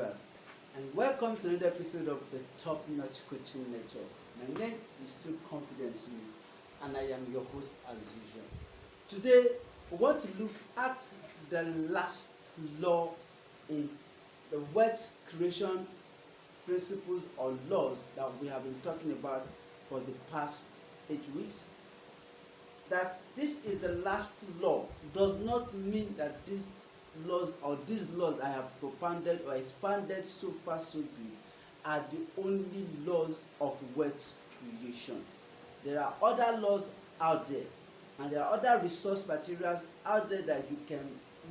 viewers, and welcome to another episode of the Top Notch Coaching Network. My name is still Confidence You, and I am your host as usual. Today, we want to look at the last law in the wealth creation principles or laws that we have been talking about for the past 8 weeks. That this is the last law does not mean that these laws I have propounded or expanded so far so good are the only laws of wealth creation. There are other laws out there, and there are other resource materials out there that you can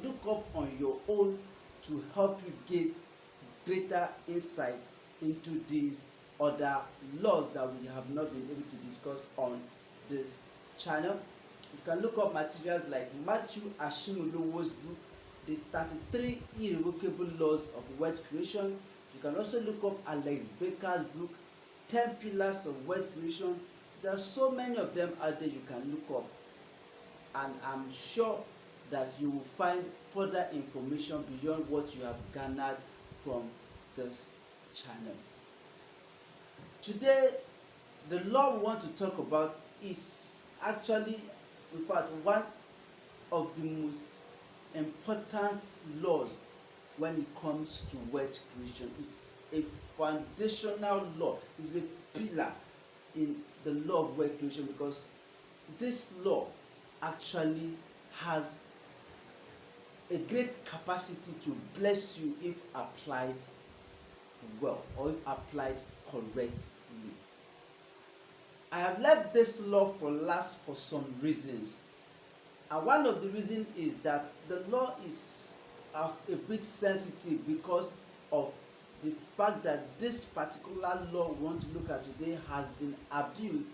look up on your own to help you get greater insight into these other laws that we have not been able to discuss on this channel. You can look up materials like Matthew Ashimolowo's book, The 33 Irrevocable Laws of Wealth Creation. You can also look up Alex Baker's book, 10 Pillars of Wealth Creation. There are so many of them out there you can look up, and I'm sure that you will find further information beyond what you have garnered from this channel. Today, the law we want to talk about is actually, in fact, one of the most important laws when it comes to wealth creation. It's a foundational law, it's a pillar in the law of wealth creation, because this law actually has a great capacity to bless you if applied well or if applied correctly. I have left this law for last for some reasons, and one of the reasons is that the law is a bit sensitive because of the fact that this particular law we want to look at today has been abused,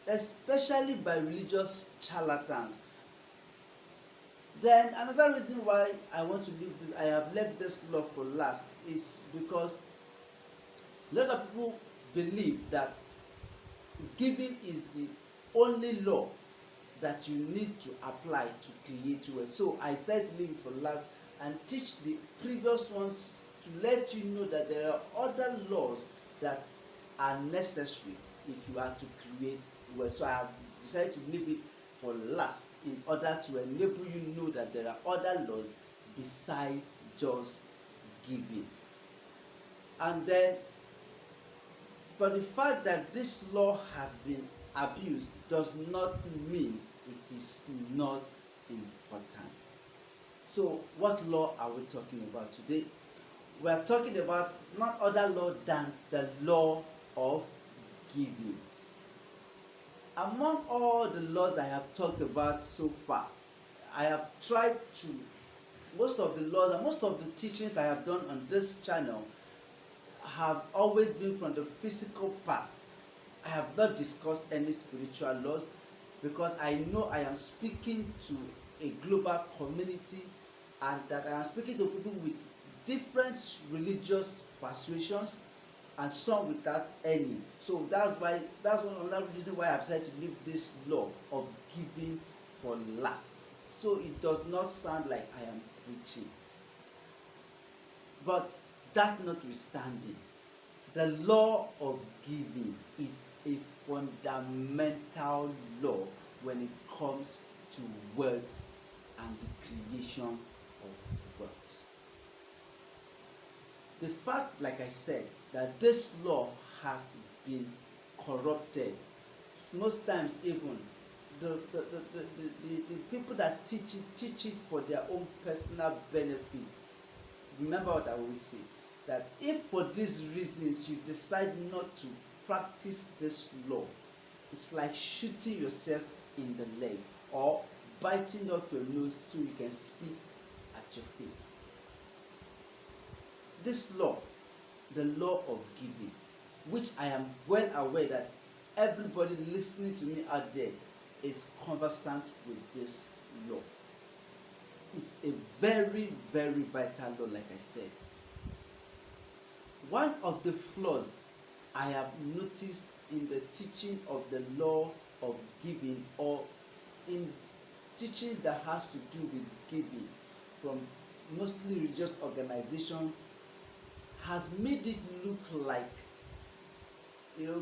especially by religious charlatans. Then another reason why I have left this law for last is because a lot of people believe that giving is the only law that you need to apply to create wealth. So I said to leave it for last and teach the previous ones to let you know that there are other laws that are necessary if you are to create wealth. So I have decided to leave it for last in order to enable you know that there are other laws besides just giving. And then, for the fact that this law has been abused does not mean it is not important. So what law are we talking about today? We are talking about none other law than the law of giving. Among all the laws I have talked about so far, I have tried to, most of the laws and most of the teachings I have done on this channel have always been from the physical part. I have not discussed any spiritual laws because I know I am speaking to a global community, and that I am speaking to people with different religious persuasions and some without any. So that's one another reason why I've decided to leave this law of giving for last, so it does not sound like I am preaching. But that notwithstanding, the law of giving is a fundamental law when it comes to wealth and the creation of wealth. The fact, like I said, that this law has been corrupted, most times even the people that teach it for their own personal benefit. Remember what I always say, that if for these reasons you decide not to practice this law, it's like shooting yourself in the leg or biting off your nose so you can spit at your face. This law, the law of giving, which I am well aware that everybody listening to me out there is conversant with this law. It's a very, very vital law, like I said. One of the flaws I have noticed in the teaching of the law of giving, or in teachings that has to do with giving from mostly religious organizations has made it look like,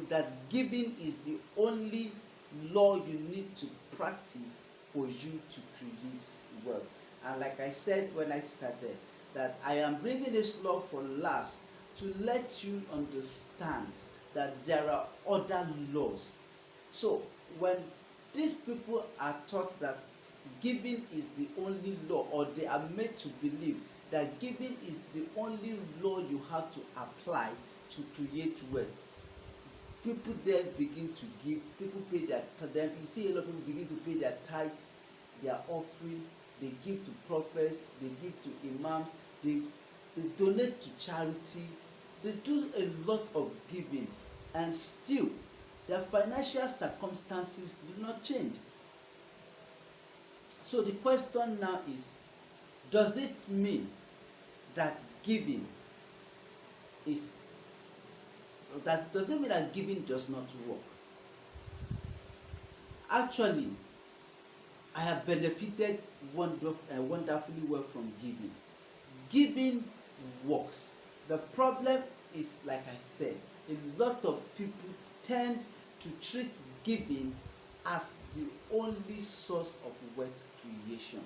that giving is the only law you need to practice for you to create wealth. And like I said when I started, that I am bringing this law for last to let you understand that there are other laws. So when these people are taught that giving is the only law, or they are made to believe that giving is the only law you have to apply to create wealth, people then begin to give. People pay their then you see a lot of people begin to pay their tithes, their offering. They give to prophets, they give to imams, they donate to charity, they do a lot of giving, and still their financial circumstances do not change. So the question now is, does it mean that giving is does it mean that giving does not work? Actually, I have benefited wonderfully well from giving. Giving works. The problem is, like I said, a lot of people tend to treat giving as the only source of wealth creation.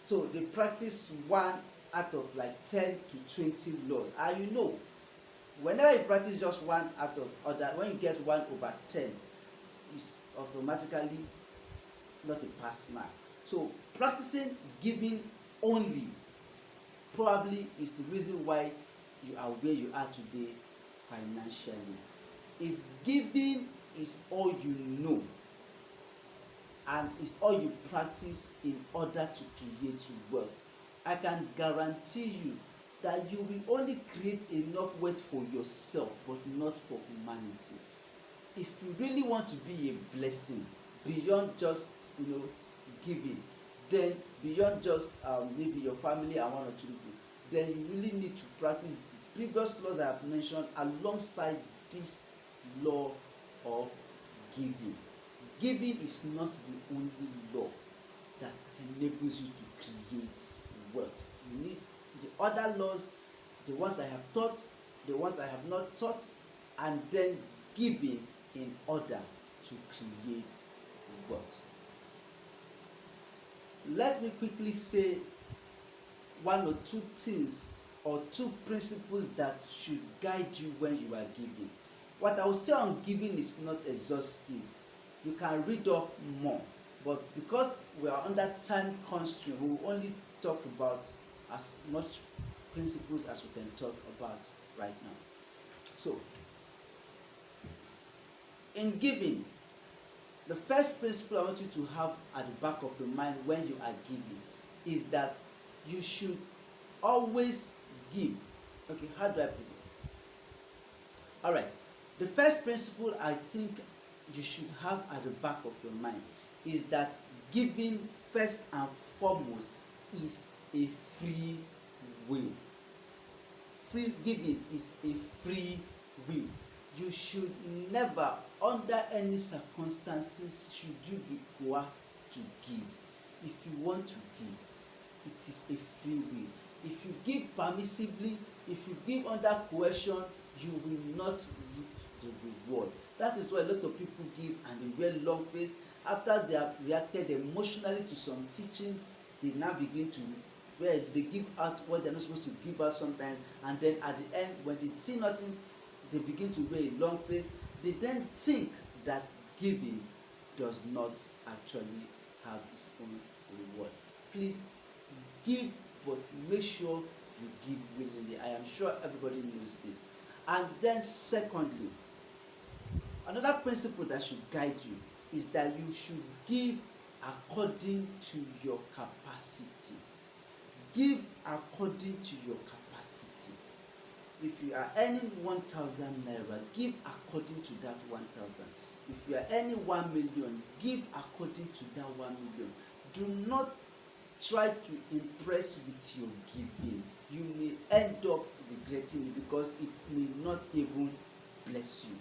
So they practice one out of like 10 to 20 laws. And whenever you practice just one out of other, when you get 1/10, it's automatically not a pass mark. So practicing giving only probably is the reason why you are where you are today financially. If giving is all you know and is all you practice in order to create wealth, I can guarantee you that you will only create enough wealth for yourself but not for humanity. If you really want to be a blessing beyond just giving, then beyond just maybe your family and 1 or 2 people, then you really need to practice the previous laws I have mentioned alongside this law of giving. Giving is not the only law that enables you to create wealth. You need the other laws, the ones I have taught, the ones I have not taught, and then giving in order to create wealth. Let me quickly say 1 or 2 things or 2 principles that should guide you when you are giving. What I will say on giving is not exhaustive. You can read up more, but because we are under time constraint, we will only talk about as much principles as we can talk about right now. So, in giving, the first principle I want you to have at the back of your mind when you are giving is that you should always give. Okay, how do I put this? All right. The first principle I think you should have at the back of your mind is that giving, first and foremost, is a free will. Free giving is a free will. You should never, under any circumstances, should you be coerced to give. If you want to give, it is a free will. If you give permissively, if you give under coercion, you will not reap the reward. That is why a lot of people give and they wear long face. After they have reacted emotionally to some teaching, they now begin to where they give out what they're not supposed to give out sometimes, and then at the end, when they see nothing, they begin to wear a long face. They then think that giving does not actually have its own reward. Please give, but make sure you give willingly. I am sure everybody knows this. And then secondly, another principle that should guide you is that you should give according to your capacity. Give according to your capacity. If you are earning 1,000 naira, give according to that 1,000. If you are earning 1 million, give according to that 1 million. Do not try to impress with your giving. You may end up regretting it because it may not even bless you.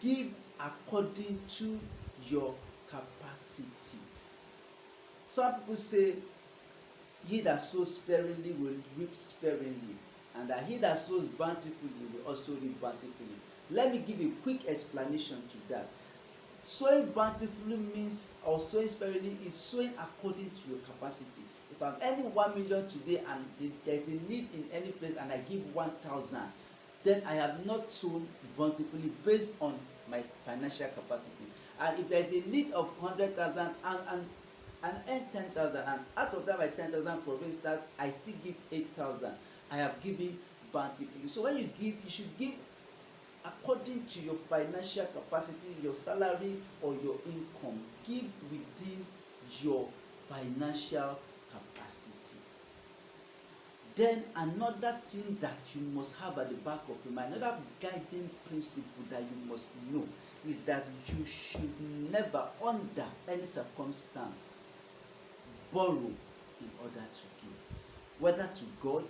Give according to your capacity. Some people say, "He that sows sparingly will reap sparingly." and that he that sows bountifully will also reap bountifully. Let me give a quick explanation to that. Sowing bountifully means, or sowing sparingly is sowing according to your capacity. If I'm earning 1 million today and there's a need in any place and I give 1,000, then I have not sown bountifully based on my financial capacity. And if there's a need of 100,000 and earn 10,000, and out of that my 10,000, for instance, I still give 8,000, I have given bountifully. So when you give, you should give according to your financial capacity, your salary or your income. Give within your financial capacity. Then another thing that you must have at the back of your mind, another guiding principle that you must know, is that you should never, under any circumstance, borrow in order to give, whether to God,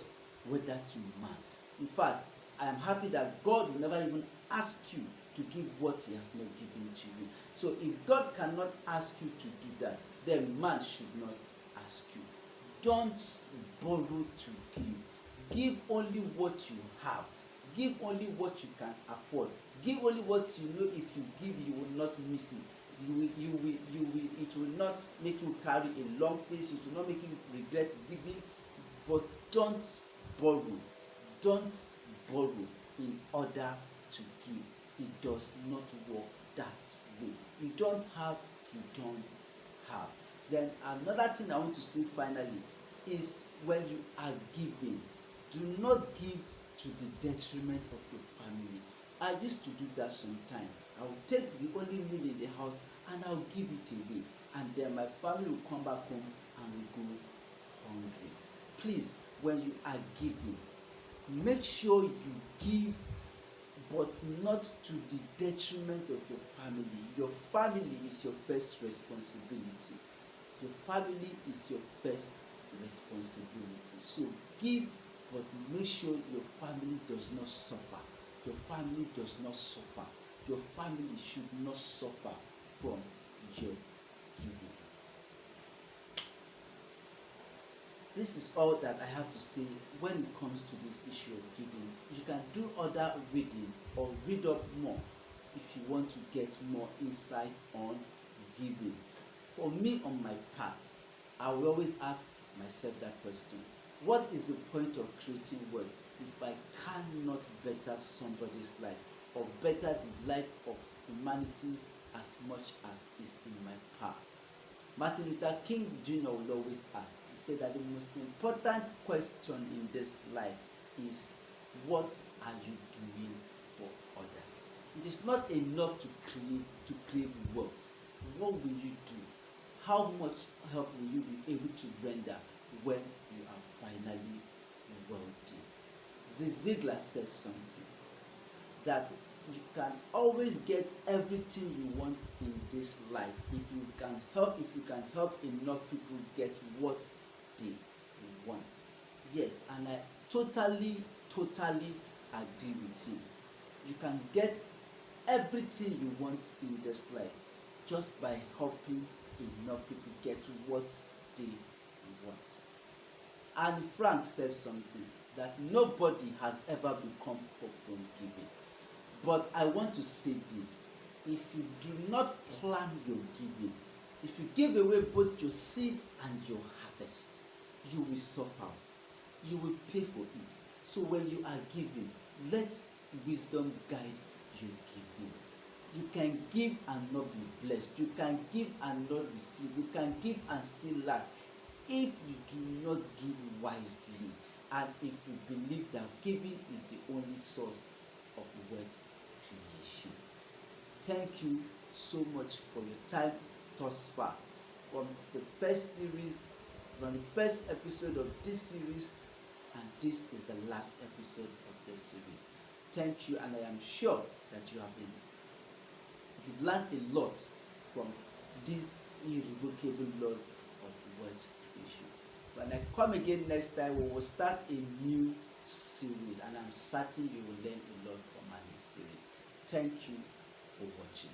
whether to man. In fact, I am happy that God will never even ask you to give what he has not given to you. So if God cannot ask you to do that, then man should not ask you. Don't borrow to give. Give only what you have. Give only what you can afford. Give only what you know if you give, you will not miss it. It will not make you carry a long face. It will not make you regret giving. But don't borrow. Don't borrow in order to give. It does not work that way. You don't have, you don't have. Then another thing I want to say finally is, when you are giving, do not give to the detriment of your family. I used to do that sometimes. I will take the only meal in the house and I'll give it away, and then my family will come back home and will go hungry. Please, when you are giving, make sure you give, but not to the detriment of your family. Your family is your first responsibility. Your family is your first responsibility. So give, but make sure your family does not suffer. Your family does not suffer. Your family should not suffer from your giving. This is all that I have to say when it comes to this issue of giving. You can do other reading or read up more if you want to get more insight on giving. For me, on my part, I will always ask myself that question: what is the point of creating wealth if I cannot better somebody's life, or better the life of humanity as much as is in my power? Martin Luther King Jr. will always ask. He said that the most important question in this life is, what are you doing for others? It is not enough to crave wealth. What will you do? How much help will you be able to render when you are finally wealthy? Ziglar says something, that you can always get everything you want in this life if you can help enough people get what they want. Yes, and I totally agree with you. You can get everything you want in this life just by helping enough people get what they want. And Frank says something, that nobody has ever become poor from giving. But I want to say this: if you do not plan your giving, if you give away both your seed and your harvest, you will suffer. You will pay for it. So when you are giving, let wisdom guide your giving. You can give and not be blessed. You can give and not receive. You can give and still lack if you do not give wisely, and if you believe that giving is the only source of wealth creation. Thank you so much for your time thus far, from the first episode of this series, and this is the last episode of this series. Thank you, and I am sure that you've learned a lot from these irrevocable laws of wealth creation. When I come again next time, we will start a new series, and I'm certain you will learn a lot from my new series. Thank you for watching.